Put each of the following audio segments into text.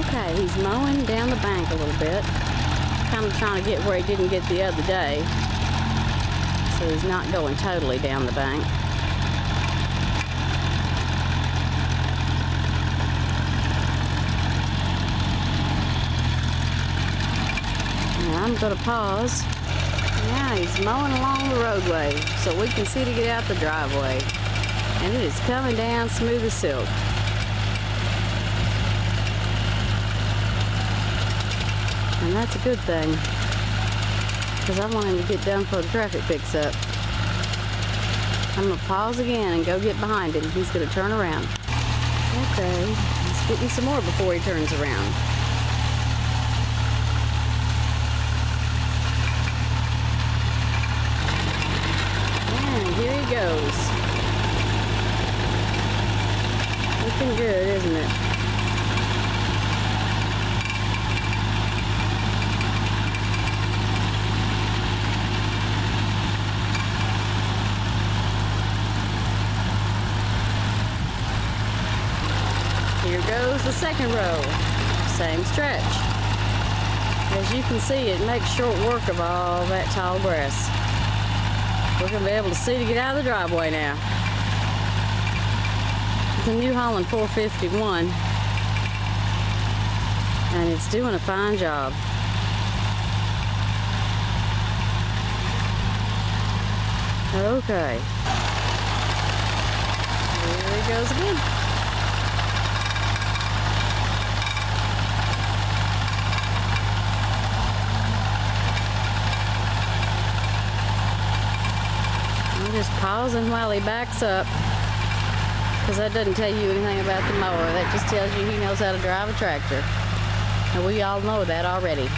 Okay, he's mowing down the bank a little bit. Kind of trying to get where he didn't get the other day. So he's not going totally down the bank. Now I'm going to pause. Now he's mowing along the roadway so we can see to get out the driveway. And it is coming down smooth as silk. And that's a good thing, because I want him to get done before the traffic picks up. I'm going to pause again and go get behind him. He's going to turn around. Okay, he's getting some more before he turns around. And here he goes. Looking good, isn't it? Here goes the second row. Same stretch. As you can see, it makes short work of all that tall grass. We're going to be able to see to get out of the driveway now. It's a New Holland 451. And it's doing a fine job. Okay. Here he goes again. Just pausing while he backs up, because that doesn't tell you anything about the mower. That just tells you he knows how to drive a tractor, and we all know that already.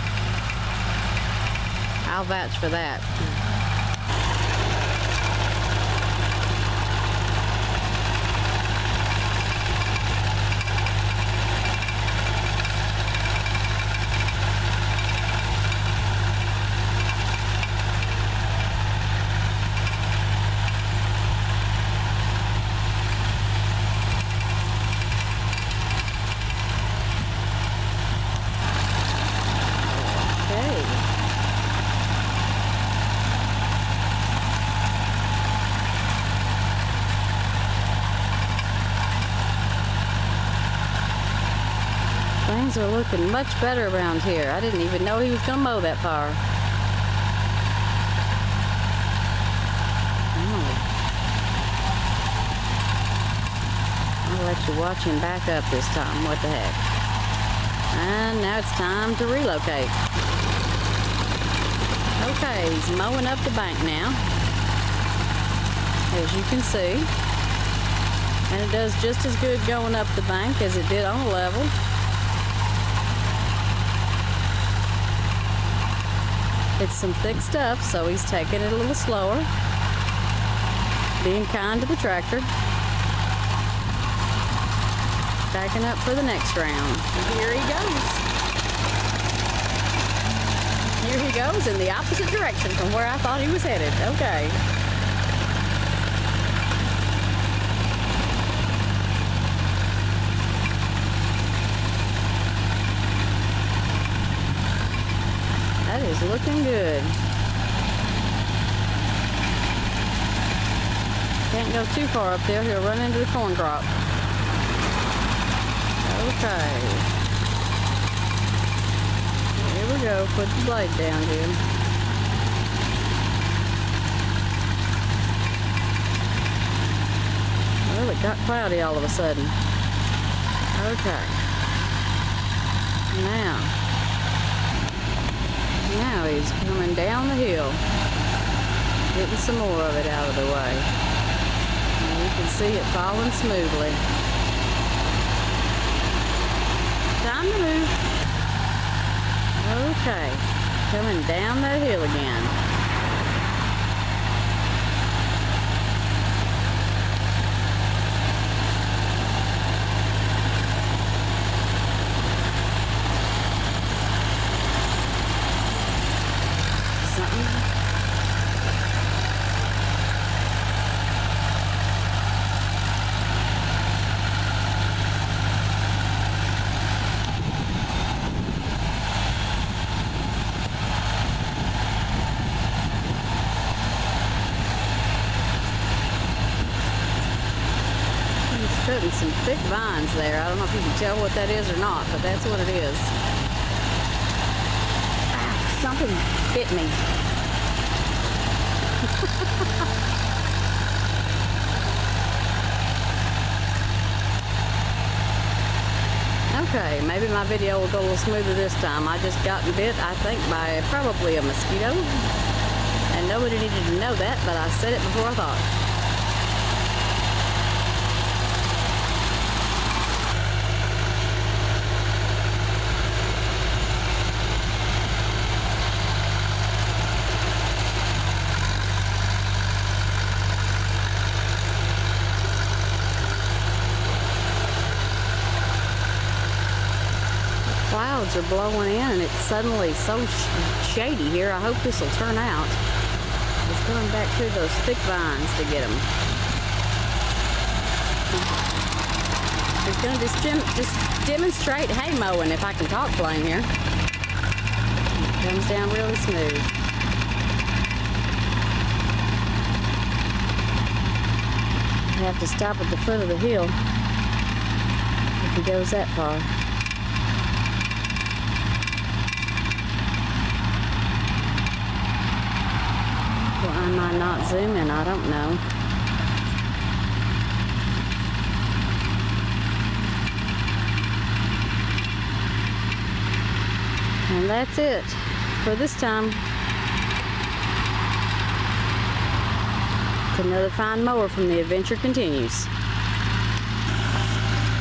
I'll vouch for that. Things are looking much better around here. I didn't even know he was going to mow that far. I'll let you watch him back up this time. What the heck. And now it's time to relocate. Okay, he's mowing up the bank now, as you can see. And it does just as good going up the bank as it did on the level. It's some thick stuff, so he's taking it a little slower, being kind to the tractor. Backing up for the next round. Here he goes. Here he goes in the opposite direction from where I thought he was headed. Okay. That is looking good. Can't go too far up there, he'll run into the corn crop. Okay. Here we go, put the blade down, Jim. Well, it got cloudy all of a sudden. Okay. Now he's coming down the hill, getting some more of it out of the way. And you can see it falling smoothly. Time to move. Okay, coming down that hill again. thick vines there. I don't know if you can tell what that is or not, but that's what it is. Ah, something bit me. Okay, maybe my video will go a little smoother this time. I just gotten bit, I think, by probably a mosquito. And nobody needed to know that, but I said it before I thought. Clouds are blowing in and it's suddenly so shady here. I hope this will turn out. It's going back through those thick vines to get them. It's going to just demonstrate hay mowing if I can talk plain here. It comes down really smooth. I have to stop at the foot of the hill if he goes that far. I might not zoom in, I don't know. And that's it for this time. It's another fine mower from The Adventure Continues.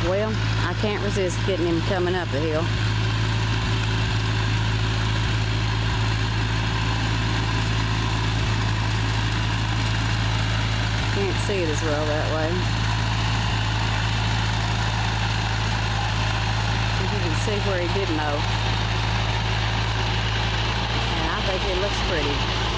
Well, I can't resist getting him coming up the hill. Can't see it as well that way. You can see where he did mow. And I think it looks pretty.